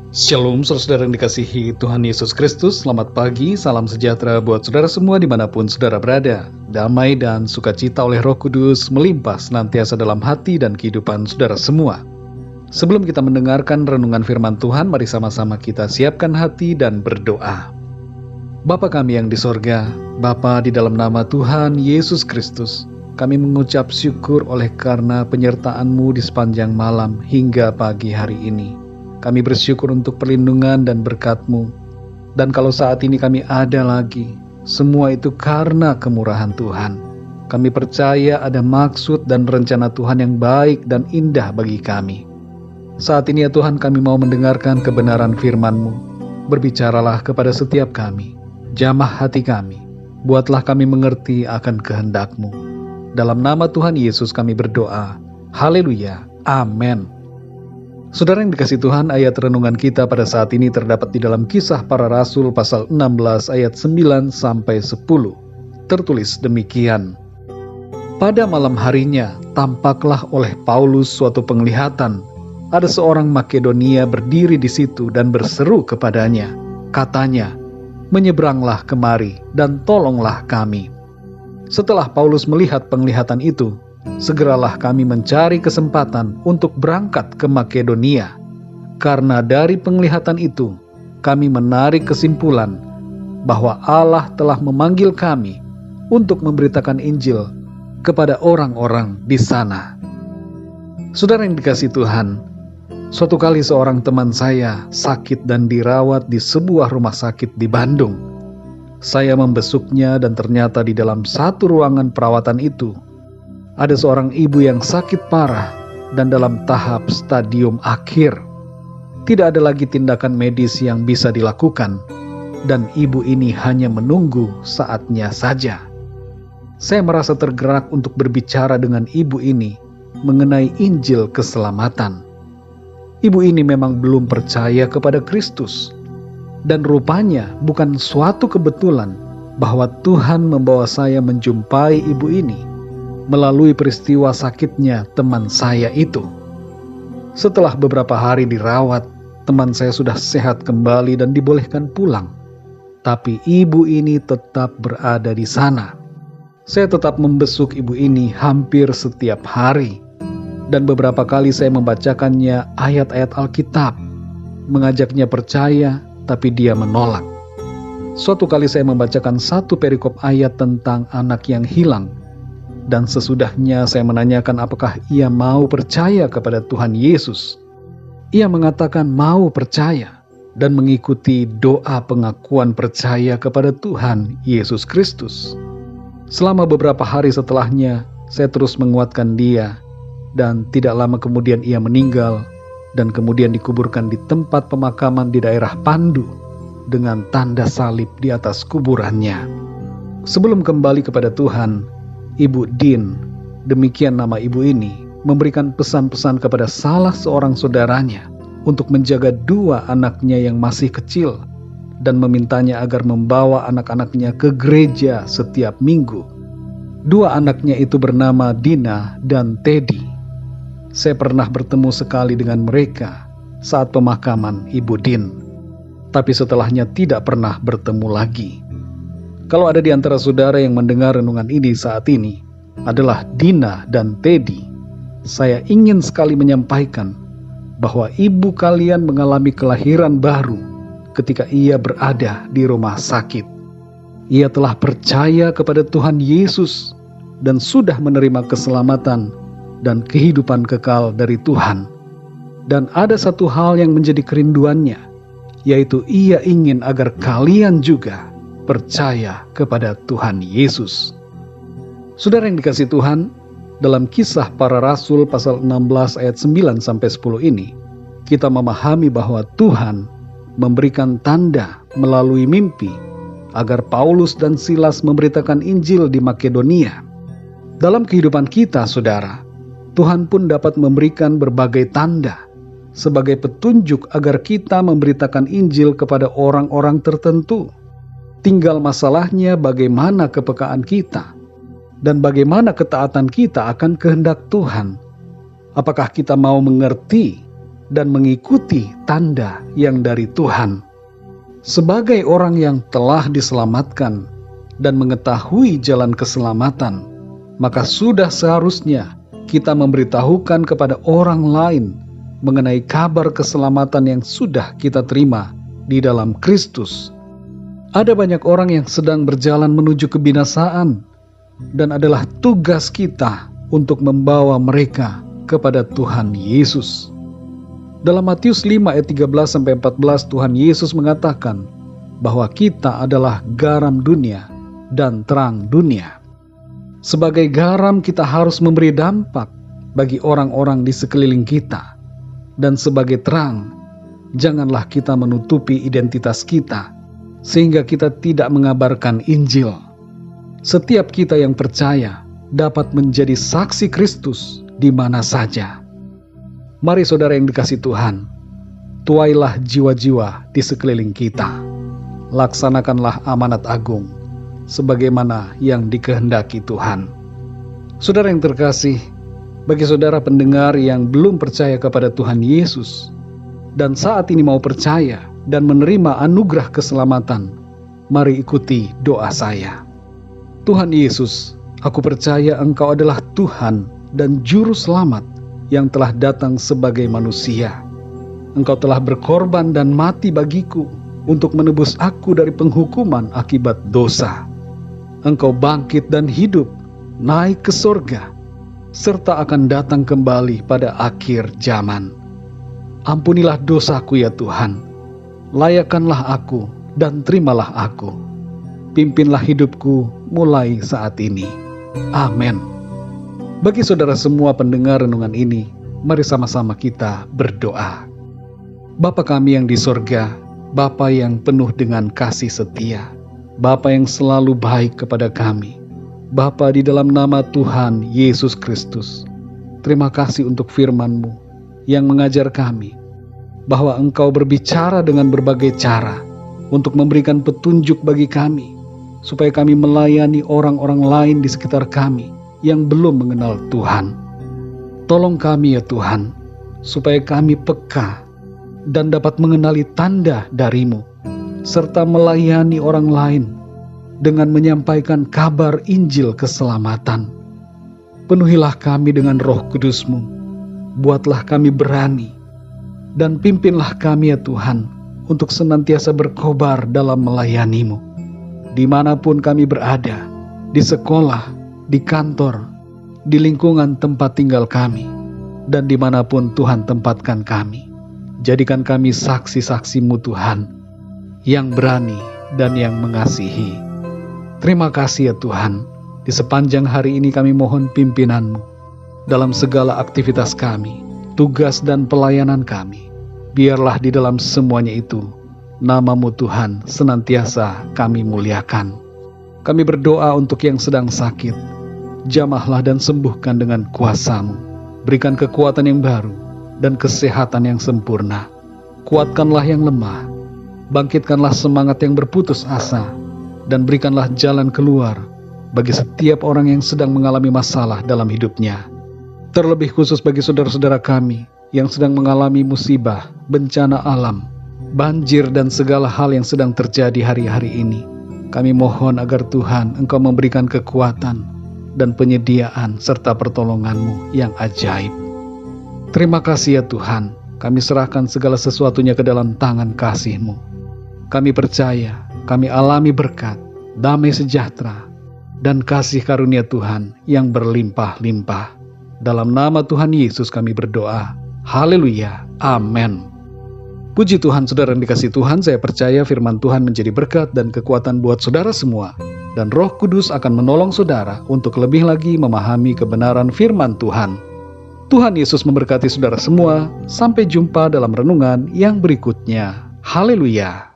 Shalom saudara yang dikasihi Tuhan Yesus Kristus. Selamat pagi, salam sejahtera buat saudara semua dimanapun saudara berada. Damai dan sukacita oleh Roh Kudus melimpah senantiasa dalam hati dan kehidupan saudara semua. Sebelum kita mendengarkan renungan firman Tuhan, mari sama-sama kita siapkan hati dan berdoa. Bapa kami yang di sorga, Bapa di dalam nama Tuhan Yesus Kristus, kami mengucap syukur oleh karena penyertaan-Mu di sepanjang malam hingga pagi hari ini. Kami bersyukur untuk perlindungan dan berkat-Mu. Dan kalau saat ini kami ada lagi, semua itu karena kemurahan Tuhan. Kami percaya ada maksud dan rencana Tuhan yang baik dan indah bagi kami. Saat ini ya Tuhan, kami mau mendengarkan kebenaran firman-Mu. Berbicaralah kepada setiap kami, jamah hati kami, buatlah kami mengerti akan kehendak-Mu. Dalam nama Tuhan Yesus kami berdoa. Haleluya. Amin. Saudara yang dikasihi Tuhan, ayat renungan kita pada saat ini terdapat di dalam Kisah Para Rasul pasal 16 ayat 9-10. Tertulis demikian. Pada malam harinya, tampaklah oleh Paulus suatu penglihatan. Ada seorang Makedonia berdiri di situ dan berseru kepadanya. Katanya, "Menyeberanglah kemari dan tolonglah kami." Setelah Paulus melihat penglihatan itu, segeralah kami mencari kesempatan untuk berangkat ke Makedonia. Karena dari penglihatan itu, kami menarik kesimpulan bahwa Allah telah memanggil kami untuk memberitakan Injil kepada orang-orang di sana. Saudara yang dikasihi Tuhan, suatu kali seorang teman saya sakit dan dirawat di sebuah rumah sakit di Bandung. Saya membesuknya dan ternyata di dalam satu ruangan perawatan itu, ada seorang ibu yang sakit parah dan dalam tahap stadium akhir. Tidak ada lagi tindakan medis yang bisa dilakukan, dan ibu ini hanya menunggu saatnya saja. Saya merasa tergerak untuk berbicara dengan ibu ini mengenai Injil keselamatan. Ibu ini memang belum percaya kepada Kristus, dan rupanya bukan suatu kebetulan bahwa Tuhan membawa saya menjumpai ibu ini melalui peristiwa sakitnya teman saya itu. Setelah beberapa hari dirawat, teman saya sudah sehat kembali dan dibolehkan pulang. Tapi ibu ini tetap berada di sana. Saya tetap membesuk ibu ini hampir setiap hari. Dan beberapa kali saya membacakannya ayat-ayat Alkitab, mengajaknya percaya, tapi dia menolak. Suatu kali saya membacakan satu perikop ayat tentang anak yang hilang. Dan sesudahnya saya menanyakan apakah ia mau percaya kepada Tuhan Yesus. Ia mengatakan mau percaya dan mengikuti doa pengakuan percaya kepada Tuhan Yesus Kristus. Selama beberapa hari setelahnya, saya terus menguatkan dia, dan tidak lama kemudian ia meninggal dan kemudian dikuburkan di tempat pemakaman di daerah Pandu dengan tanda salib di atas kuburannya. Sebelum kembali kepada Tuhan, Ibu Din, demikian nama ibu ini, memberikan pesan-pesan kepada salah seorang saudaranya untuk menjaga dua anaknya yang masih kecil dan memintanya agar membawa anak-anaknya ke gereja setiap minggu. Dua anaknya itu bernama Dina dan Teddy. Saya pernah bertemu sekali dengan mereka saat pemakaman Ibu Din, tapi setelahnya tidak pernah bertemu lagi. Kalau ada di antara saudara yang mendengar renungan ini saat ini adalah Dina dan Teddy, saya ingin sekali menyampaikan bahwa ibu kalian mengalami kelahiran baru ketika ia berada di rumah sakit. Ia telah percaya kepada Tuhan Yesus dan sudah menerima keselamatan dan kehidupan kekal dari Tuhan. Dan ada satu hal yang menjadi kerinduannya, yaitu ia ingin agar kalian juga percaya kepada Tuhan Yesus. Saudara yang dikasihi Tuhan, dalam Kisah Para Rasul pasal 16 ayat 9-10 ini, kita memahami bahwa Tuhan memberikan tanda melalui mimpi agar Paulus dan Silas memberitakan Injil di Makedonia. Dalam kehidupan kita, saudara, Tuhan pun dapat memberikan berbagai tanda sebagai petunjuk agar kita memberitakan Injil kepada orang-orang tertentu. Tinggal masalahnya bagaimana kepekaan kita dan bagaimana ketaatan kita akan kehendak Tuhan. Apakah kita mau mengerti dan mengikuti tanda yang dari Tuhan. Sebagai orang yang telah diselamatkan dan mengetahui jalan keselamatan, maka sudah seharusnya kita memberitahukan kepada orang lain mengenai kabar keselamatan yang sudah kita terima di dalam Kristus. Ada banyak orang yang sedang berjalan menuju kebinasaan, dan adalah tugas kita untuk membawa mereka kepada Tuhan Yesus. Dalam Matius 5 ayat 13-14 Tuhan Yesus mengatakan bahwa kita adalah garam dunia dan terang dunia. Sebagai garam kita harus memberi dampak bagi orang-orang di sekeliling kita. Dan sebagai terang, janganlah kita menutupi identitas kita sehingga kita tidak mengabarkan Injil. Setiap kita yang percaya dapat menjadi saksi Kristus di mana saja. Mari saudara yang dikasihi Tuhan, tuailah jiwa-jiwa di sekeliling kita. Laksanakanlah amanat agung sebagaimana yang dikehendaki Tuhan. Saudara yang terkasih, bagi saudara pendengar yang belum percaya kepada Tuhan Yesus dan saat ini mau percaya dan menerima anugerah keselamatan, mari ikuti doa saya. Tuhan Yesus, aku percaya Engkau adalah Tuhan dan Juru Selamat yang telah datang sebagai manusia. Engkau telah berkorban dan mati bagiku untuk menebus aku dari penghukuman akibat dosa. Engkau bangkit dan hidup, naik ke sorga, serta akan datang kembali pada akhir zaman. Ampunilah dosaku ya Tuhan, layakkanlah aku dan terimalah aku. Pimpinlah hidupku mulai saat ini. Amin. Bagi saudara semua pendengar renungan ini, mari sama-sama kita berdoa. Bapa kami yang di sorga, Bapa yang penuh dengan kasih setia, Bapa yang selalu baik kepada kami, Bapa di dalam nama Tuhan Yesus Kristus, terima kasih untuk firman-Mu yang mengajar kami bahwa Engkau berbicara dengan berbagai cara untuk memberikan petunjuk bagi kami, supaya kami melayani orang-orang lain di sekitar kami yang belum mengenal Tuhan. Tolong kami ya Tuhan, supaya kami peka dan dapat mengenali tanda dari-Mu, serta melayani orang lain dengan menyampaikan kabar Injil keselamatan. Penuhilah kami dengan Roh Kudus-Mu, buatlah kami berani, dan pimpinlah kami ya Tuhan, untuk senantiasa berkobar dalam melayani-Mu. Dimanapun kami berada, di sekolah, di kantor, di lingkungan tempat tinggal kami, dan dimanapun Tuhan tempatkan kami. Jadikan kami saksi-saksi-Mu Tuhan, yang berani dan yang mengasihi. Terima kasih ya Tuhan, di sepanjang hari ini kami mohon pimpinan-Mu dalam segala aktivitas kami, tugas dan pelayanan kami. Biarlah di dalam semuanya itu, nama-Mu Tuhan senantiasa kami muliakan. Kami berdoa untuk yang sedang sakit, jamahlah dan sembuhkan dengan kuasa-Mu. Berikan kekuatan yang baru dan kesehatan yang sempurna. Kuatkanlah yang lemah, bangkitkanlah semangat yang berputus asa, dan berikanlah jalan keluar bagi setiap orang yang sedang mengalami masalah dalam hidupnya. Terlebih khusus bagi saudara-saudara kami yang sedang mengalami musibah, bencana alam, banjir dan segala hal yang sedang terjadi hari-hari ini. Kami mohon agar Tuhan Engkau memberikan kekuatan dan penyediaan serta pertolongan-Mu yang ajaib. Terima kasih ya Tuhan, kami serahkan segala sesuatunya ke dalam tangan kasih-Mu. Kami percaya, kami alami berkat, damai sejahtera, dan kasih karunia Tuhan yang berlimpah-limpah. Dalam nama Tuhan Yesus kami berdoa. Haleluya. Amin. Puji Tuhan, saudara yang dikasihi Tuhan, saya percaya firman Tuhan menjadi berkat dan kekuatan buat saudara semua. Dan Roh Kudus akan menolong saudara untuk lebih lagi memahami kebenaran firman Tuhan. Tuhan Yesus memberkati saudara semua. Sampai jumpa dalam renungan yang berikutnya. Haleluya.